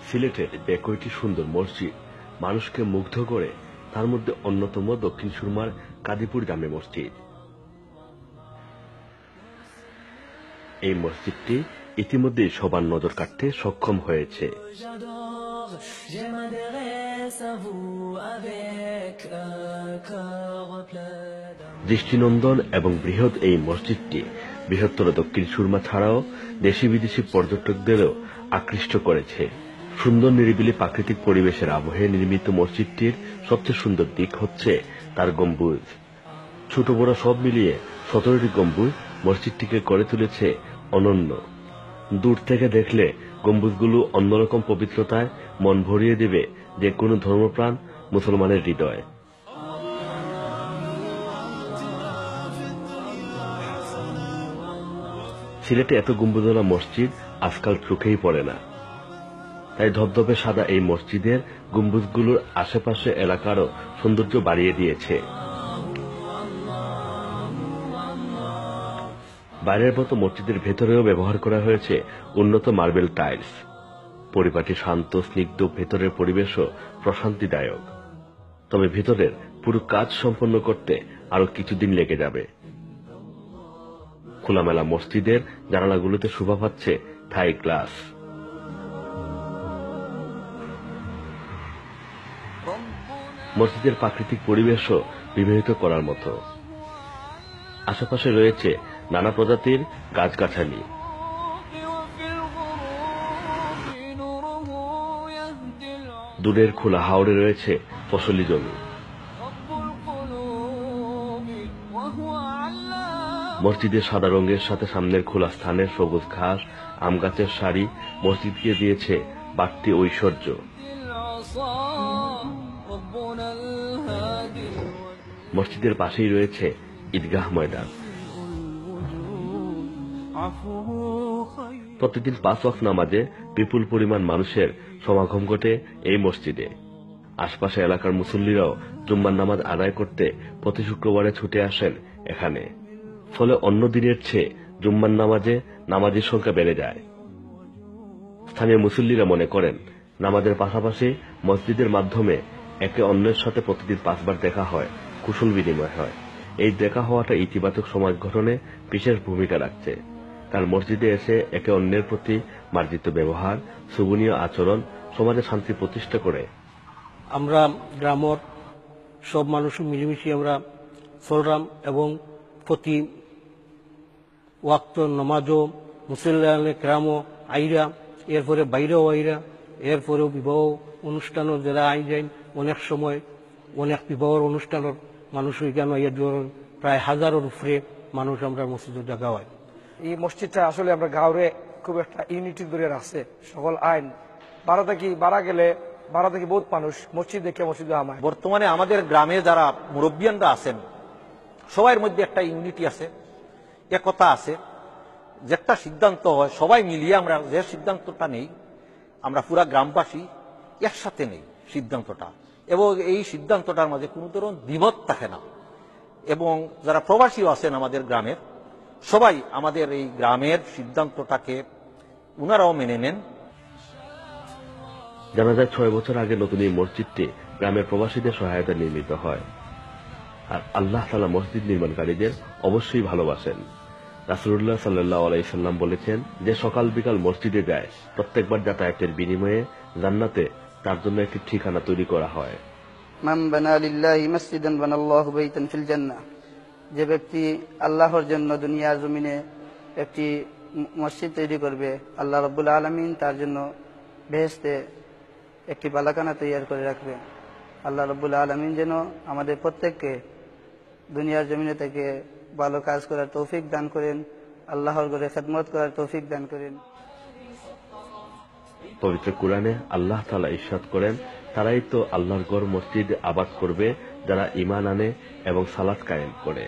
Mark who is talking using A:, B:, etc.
A: সিলেটের যে কয়টি সুন্দর মসজিদ মানুষকে মুগ্ধ করে তার মধ্যে অন্যতম দক্ষিণ সুরমার কাদিপুর জামে মসজিদ। এই মসজিদটি ইতিমধ্যেই সবার নজর কাটতে সক্ষম হয়েছে। দৃষ্টিনন্দন এবং বৃহৎ এই মসজিদটি বৃহত্তর দক্ষিণ সুরমা ছাড়াও দেশি বিদেশি পর্যটকদেরও আকৃষ্ট করেছে। সুন্দর নিরিবিলি প্রাকৃতিক পরিবেশের আবহে নির্মিত মসজিদটির সবচেয়ে সুন্দর দিক হচ্ছে তার গম্বুজ। ছোট বড় সব মিলিয়ে 17টি গম্বুজ মসজিদটিকে করে তুলেছে অনন্য। দূর থেকে দেখলে গম্বুজগুলো অন্যরকম পবিত্রতায় মন ভরিয়ে দেবে যে কোনো ধর্মপ্রাণ মুসলমানের হৃদয়। সিলেটে এত গম্বুজওয়ালা মসজিদ আজকাল চোখেই পড়ে না। তাই ধবধবে সাদা এই মসজিদের গম্বুজগুলোর আশেপাশে এলাকারও সৌন্দর্য বাড়িয়ে দিয়েছে। বাইরের মতো মসজিদের ভেতরেও ব্যবহার করা হয়েছে উন্নত মার্বেল টাইলস। পরিপাটি শান্ত স্নিগ্ধ ভেতরের পরিবেশও প্রশান্তিদায়ক। তবে ভেতরের পুরো কাজ সম্পন্ন করতে আরো কিছুদিন লেগে যাবে। খোলামেলা মসজিদের জানালাগুলোতে শোভা পাচ্ছে থাই গ্লাস। মসজিদের প্রাকৃতিক পরিবেশও বিবাহিত করার মতো। আশেপাশে রয়েছে নানা প্রজাতির গাছগাছালি। দূরের খোলা হাওরে রয়েছে ফসলি জমি। মসজিদের সাদা রঙের সাথে সামনের খোলা স্থানের সবুজ ঘাস, আম গাছের সারি মসজিদকে দিয়েছে বাড়তি ঐশ্বর্য। মসজিদের পাশেই রয়েছে ঈদগাহ ময়দান। প্রতিদিন 5 ওয়াক্ত নামাজে বিপুল পরিমাণ মানুষের সমাগম ঘটে এই মসজিদে। আশপাশে এলাকার মুসল্লিরাও জুম্মার নামাজ আদায় করতে প্রতি শুক্রবারে ছুটে আসেন এখানে। ফলে অন্য দিনের চেয়ে জুম্মার নামাজে নামাজের সংখ্যা বেড়ে যায়। স্থানীয় মুসল্লিরা মনে করেন নামাজের পাশাপাশি মসজিদের মাধ্যমে একে অন্যের সাথে প্রতিদিন 5 বার দেখা হয়, কুশল বিনিময় হয়। এই দেখা হওয়াটা ইতিবাচক সমাজ গঠনে বিশেষ ভূমিকা রাখছে। কারণ মসজিদে এসে একে অন্যের প্রতি মার্জিত ব্যবহার, শোভনীয় আচরণ সমাজে শান্তি প্রতিষ্ঠা করে।
B: আমরা গ্রামের সব মানুষ মিলেমিশে আমরা চললাম এবং প্রতি ওয়াক্ত নমাজও মুসল্লানে গ্রামও আইরা, এরপরে বাইরেও আইরা, এরপরেও বিবাহ অনুষ্ঠানও যারা আই যায় অনেক সময় অনেক বিবাহের অনুষ্ঠানের মানুষ ওইখানে প্রায় 1000-এর উপরে মানুষ আমরা মসজিদের জায়গা হয়।
C: এই মসজিদটা আসলে আমরা গাঁওরে খুব একটা ইউনিটি ধরে রাখছে। সকল আইন বাড়া গেলে বহুত মানুষ মসজিদ দেখে মসজিদে আমায়।
D: বর্তমানে আমাদের গ্রামে যারা মুরব্বিয়ানরা আছেন সবার মধ্যে একটা ইউনিটি আছে, একতা আছে। যে একটা সিদ্ধান্ত হয় সবাই মিলিয়ে আমরা যে সিদ্ধান্তটা নেই, আমরা পুরা গ্রামবাসী একসাথে নেই সিদ্ধান্তটা, এবং এই সিদ্ধান্তটার মাঝে কোনো ধরনের দ্বিমত থাকে না। এবং যারা প্রবাসীও আছেন আমাদের গ্রামের সবাই আমাদের এই গ্রামের সিদ্ধান্তটাকে উনারাও মেনে নেন।
A: জানা যায় 6 বছর আগে নতুন এই মসজিদটি গ্রামের প্রবাসীদের সহায়তা নির্মিত হয়। আর আল্লাহ তাআলা মসজিদ নির্মাণকারীদের অবশ্যই ভালোবাসেন। রাসূলুল্লাহ সাল্লাল্লাহু আলাইহি সাল্লাম বলেছেন, যে সকাল বিকাল মসজিদে যায় প্রত্যেকবার যাতায়াতের বিনিময়ে জান্নাতে তার জন্য একটি ঠিকানা তৈরি করা হয়।
E: মান বানা লিল্লাহি মাসজিদান বানাল্লাহু বাইতান ফিল জান্নাহ, যে ব্যক্তি আল্লাহর জন্য দুনিয়ার জমিনে একটি মসজিদ তৈরি করবে, আল্লাহ রাব্বুল আলামিন তার জন্য বেহেশতে একটি বালাখানা তৈরি করে রাখবে। আল্লাহ রাব্বুল আলামিন যেন আমাদের প্রত্যেককে দুনিয়ার জমিনে থেকে ভালো কাজ করার তৌফিক দান করেন, আল্লাহর ঘরে খেদমত করার তৌফিক দান করেন।
A: পবিত্র কোরআনে আল্লাহ তাআলা ইরশাদ করেন, তারাই তো আল্লাহর ঘর মসজিদ আবাদ করবে যারা ঈমান আনে এবং সালাত কায়েম করে।